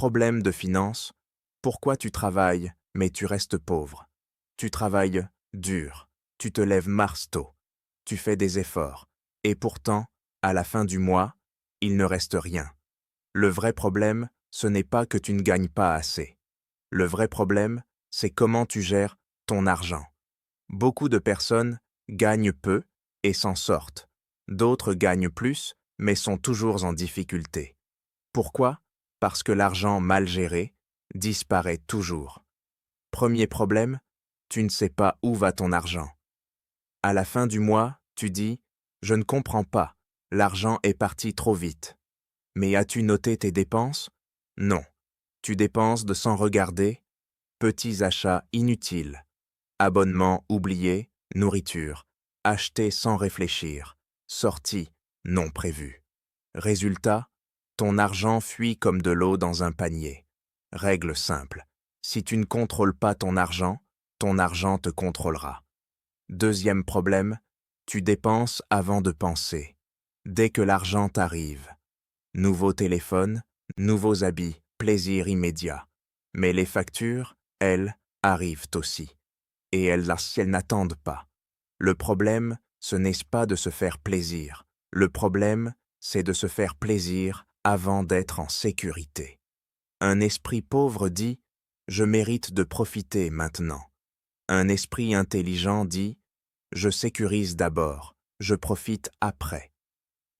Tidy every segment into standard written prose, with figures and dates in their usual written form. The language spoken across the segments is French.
problème de finances, pourquoi tu travailles, mais tu restes pauvre? Tu travailles dur, tu te lèves marceau, tu fais des efforts, et pourtant, à la fin du mois, il ne reste rien. Le vrai problème, ce n'est pas que tu ne gagnes pas assez. Le vrai problème, c'est comment tu gères ton argent. Beaucoup de personnes gagnent peu et s'en sortent. D'autres gagnent plus, mais sont toujours en difficulté. Pourquoi? Parce que l'argent mal géré disparaît toujours. Premier problème, tu ne sais pas où va ton argent. À la fin du mois, tu dis « Je ne comprends pas, l'argent est parti trop vite ». Mais as-tu noté tes dépenses? Non. Tu dépenses de sans regarder, petits achats inutiles, abonnements oubliés, nourriture, achetés sans réfléchir, sorties non prévues. Résultat, ton argent fuit comme de l'eau dans un panier. Règle simple, si tu ne contrôles pas ton argent te contrôlera. Deuxième problème, tu dépenses avant de penser. Dès que l'argent t'arrive, nouveau téléphone, nouveaux habits, plaisir immédiat. Mais les factures, elles, arrivent aussi. Et elles n'attendent pas. Le problème, ce n'est pas de se faire plaisir. Le problème, c'est de se faire plaisir avant d'être en sécurité. Un esprit pauvre dit « Je mérite de profiter maintenant ». Un esprit intelligent dit « Je sécurise d'abord, je profite après ».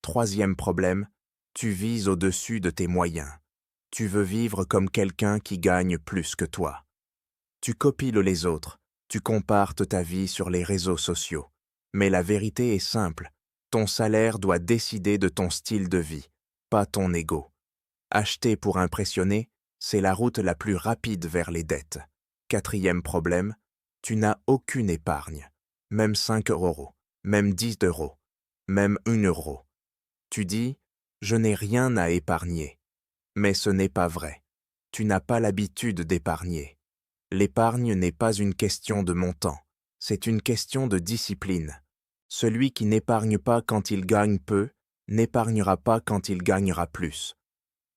Troisième problème, tu vises au-dessus de tes moyens. Tu veux vivre comme quelqu'un qui gagne plus que toi. Tu copies les autres, tu compares ta vie sur les réseaux sociaux. Mais la vérité est simple, ton salaire doit décider de ton style de vie, pas ton ego. Acheter pour impressionner, c'est la route la plus rapide vers les dettes. Quatrième problème, tu n'as aucune épargne, même 5 €, même 10 €, même 1 euro. Tu dis « Je n'ai rien à épargner ». Mais ce n'est pas vrai. Tu n'as pas l'habitude d'épargner. L'épargne n'est pas une question de montant, c'est une question de discipline. Celui qui n'épargne pas quand il gagne peu, n'épargnera pas quand il gagnera plus.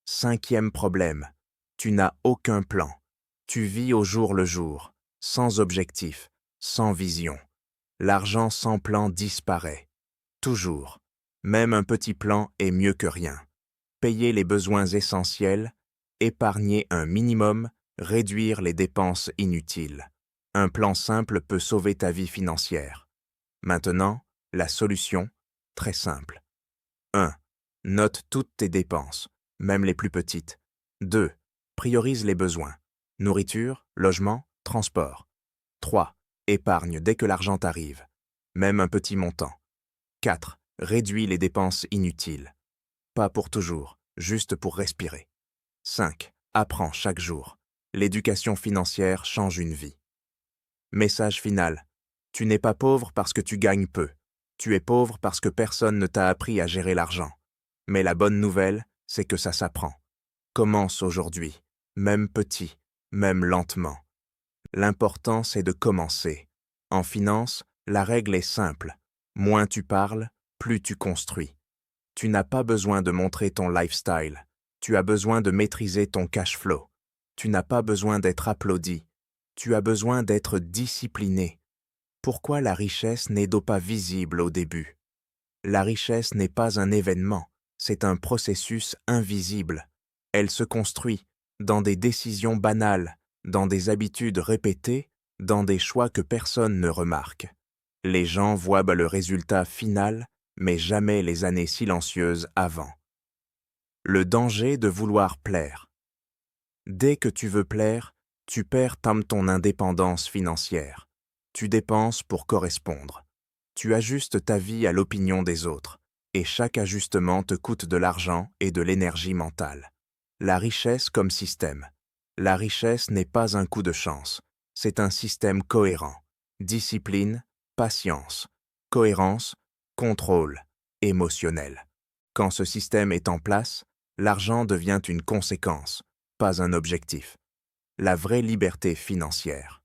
Cinquième problème, tu n'as aucun plan. Tu vis au jour le jour, sans objectif, sans vision. L'argent sans plan disparaît. Toujours. Même un petit plan est mieux que rien. Payer les besoins essentiels, épargner un minimum, réduire les dépenses inutiles. Un plan simple peut sauver ta vie financière. Maintenant, la solution, très simple. 1. Note toutes tes dépenses, même les plus petites. 2. Priorise les besoins. Nourriture, logement, transport. 3. Épargne dès que l'argent t'arrive, même un petit montant. 4. Réduis les dépenses inutiles. Pas pour toujours, juste pour respirer. 5. Apprends chaque jour. L'éducation financière change une vie. Message final. Tu n'es pas pauvre parce que tu gagnes peu. Tu es pauvre parce que personne ne t'a appris à gérer l'argent. Mais la bonne nouvelle, c'est que ça s'apprend. Commence aujourd'hui, même petit, même lentement. L'important, c'est de commencer. En finance, la règle est simple. Moins tu parles, plus tu construis. Tu n'as pas besoin de montrer ton lifestyle. Tu as besoin de maîtriser ton cash flow. Tu n'as pas besoin d'être applaudi. Tu as besoin d'être discipliné. Pourquoi la richesse n'est donc pas visible au début? La richesse n'est pas un événement, c'est un processus invisible. Elle se construit dans des décisions banales, dans des habitudes répétées, dans des choix que personne ne remarque. Les gens voient le résultat final, mais jamais les années silencieuses avant. Le danger de vouloir plaire. Dès que tu veux plaire, tu perds ton indépendance financière. Tu dépenses pour correspondre. Tu ajustes ta vie à l'opinion des autres, et chaque ajustement te coûte de l'argent et de l'énergie mentale. La richesse comme système. La richesse n'est pas un coup de chance, c'est un système cohérent. Discipline, patience, cohérence, contrôle, émotionnel. Quand ce système est en place, l'argent devient une conséquence, pas un objectif. La vraie liberté financière.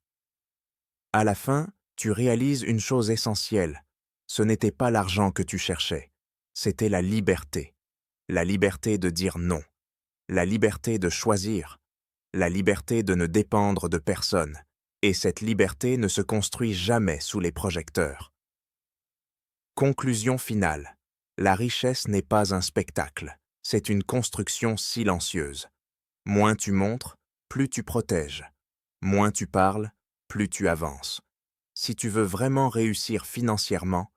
À la fin, tu réalises une chose essentielle. Ce n'était pas l'argent que tu cherchais, c'était la liberté. La liberté de dire non. la liberté de choisir, la liberté de ne dépendre de personne, et cette liberté ne se construit jamais sous les projecteurs. Conclusion finale. La richesse n'est pas un spectacle, c'est une construction silencieuse. Moins tu montres, plus tu protèges. Moins tu parles, plus tu avances. Si tu veux vraiment réussir financièrement,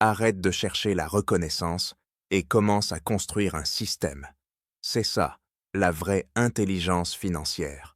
arrête de chercher la reconnaissance et commence à construire un système. C'est ça, la vraie intelligence financière.